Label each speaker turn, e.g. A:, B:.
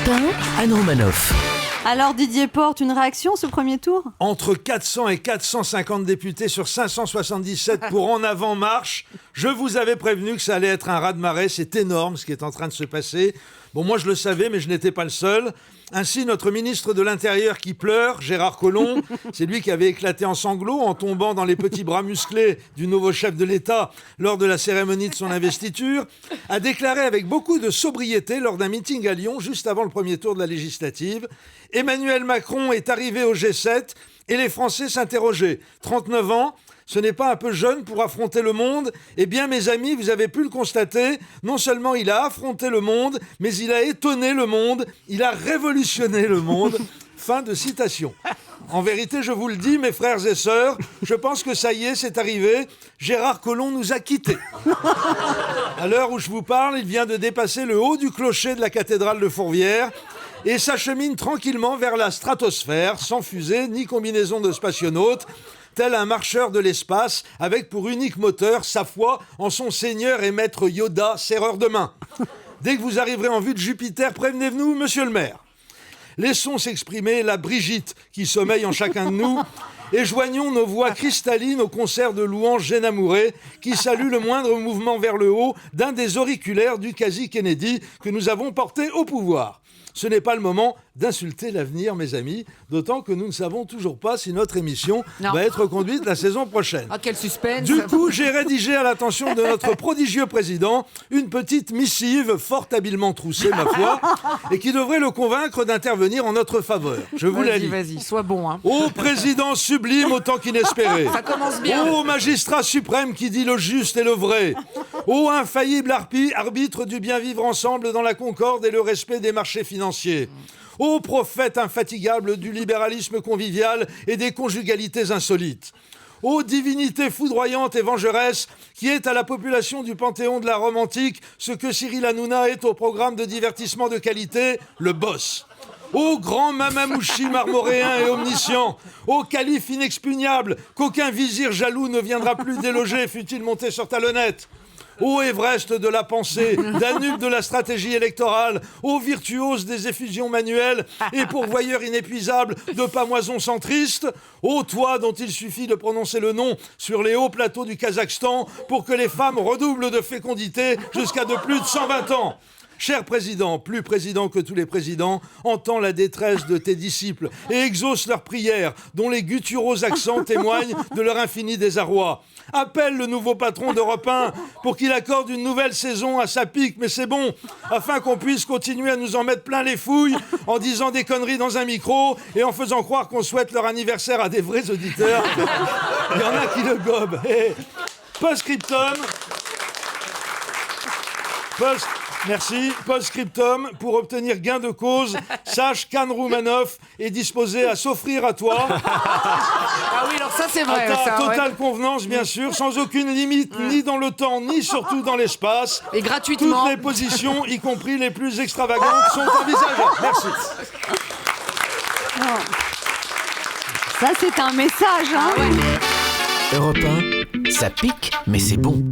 A: 1, Anne Romanoff.
B: Alors Didier Porte, une réaction ce premier tour ?
C: Entre 400 et 450 députés sur 577 pour En Avant Marche. Je vous avais prévenu que ça allait être un raz-de-marée. C'est énorme ce qui est en train de se passer. Bon, moi je le savais, mais je n'étais pas le seul. Ainsi, notre ministre de l'Intérieur qui pleure, Gérard Collomb, c'est lui qui avait éclaté en sanglots en tombant dans les petits bras musclés du nouveau chef de l'État lors de la cérémonie de son investiture, a déclaré avec beaucoup de sobriété lors d'un meeting à Lyon, juste avant le premier tour de la législative, « Emmanuel Macron est arrivé au G7 et les Français s'interrogeaient. 39 ans, ce n'est pas un peu jeune pour affronter le monde ? Eh bien, mes amis, vous avez pu le constater, non seulement il a affronté le monde, mais il a étonné le monde, il a révolutionné le monde. » Fin de citation. En vérité, je vous le dis, mes frères et sœurs, je pense que ça y est, c'est arrivé. Gérard Collomb nous a quittés. À l'heure où je vous parle, il vient de dépasser le haut du clocher de la cathédrale de Fourvière et s'achemine tranquillement vers la stratosphère, sans fusée ni combinaison de spationautes, tel un marcheur de l'espace, avec pour unique moteur sa foi en son seigneur et maître Yoda, serreur de main. Dès que vous arriverez en vue de Jupiter, prévenez-nous, monsieur le maire. Laissons s'exprimer la Brigitte qui sommeille en chacun de nous et joignons nos voix cristallines au concert de louanges Génamouré qui salue le moindre mouvement vers le haut d'un des auriculaires du quasi-Kennedy que nous avons porté au pouvoir. Ce n'est pas le moment d'insulter l'avenir, mes amis, d'autant que nous ne savons toujours pas si notre émission va être conduite la saison prochaine.
D: Ah, quel suspense!
C: Du coup, j'ai rédigé à l'attention de notre prodigieux président une petite missive fort habilement troussée, ma foi, et qui devrait le convaincre d'intervenir en notre faveur. Je vous la lis.
D: Vas-y, sois bon. Hein.
C: Ô président sublime autant qu'inespéré.
D: Ça commence bien.
C: Ô magistrat suprême qui dit le juste et le vrai. Ô infaillible arbitre du bien vivre ensemble dans la concorde et le respect des marchés financiers. Ô prophète infatigable du libéralisme convivial et des conjugalités insolites. Ô divinité foudroyante et vengeresse qui est à la population du panthéon de la Rome antique ce que Cyril Hanouna est au programme de divertissement de qualité, le boss. Ô grand mamamouchi marmoréen et omniscient, ô calife inexpugnable qu'aucun vizir jaloux ne viendra plus déloger fût-il monté sur talonnette. Ô Everest de la pensée, Danube de la stratégie électorale, ô virtuose des effusions manuelles et pourvoyeur inépuisable de pamoisons centristes, ô toi dont il suffit de prononcer le nom sur les hauts plateaux du Kazakhstan pour que les femmes redoublent de fécondité jusqu'à de plus de 120 ans. Cher président, plus président que tous les présidents, entends la détresse de tes disciples et exauce leurs prières, dont les gutturaux accents témoignent de leur infini désarroi. Appelle le nouveau patron d'Europe 1 pour qu'il accorde une nouvelle saison à sa pique, mais c'est bon, afin qu'on puisse continuer à nous en mettre plein les fouilles en disant des conneries dans un micro et en faisant croire qu'on souhaite leur anniversaire à des vrais auditeurs. Il y en a qui le gobent. Et post-scriptum. Merci. Post-scriptum, pour obtenir gain de cause, sache qu'Anne Romanoff est disposée à s'offrir à toi.
D: Ah oui, alors ça c'est vrai.
C: À ta
D: ça,
C: totale convenance, bien sûr, sans aucune limite, ni dans le temps, ni surtout dans l'espace.
D: Et gratuitement.
C: Toutes les positions, y compris les plus extravagantes, sont envisageables. Merci.
B: Ça, c'est un message, hein.
A: Europe 1, ça pique, mais c'est bon.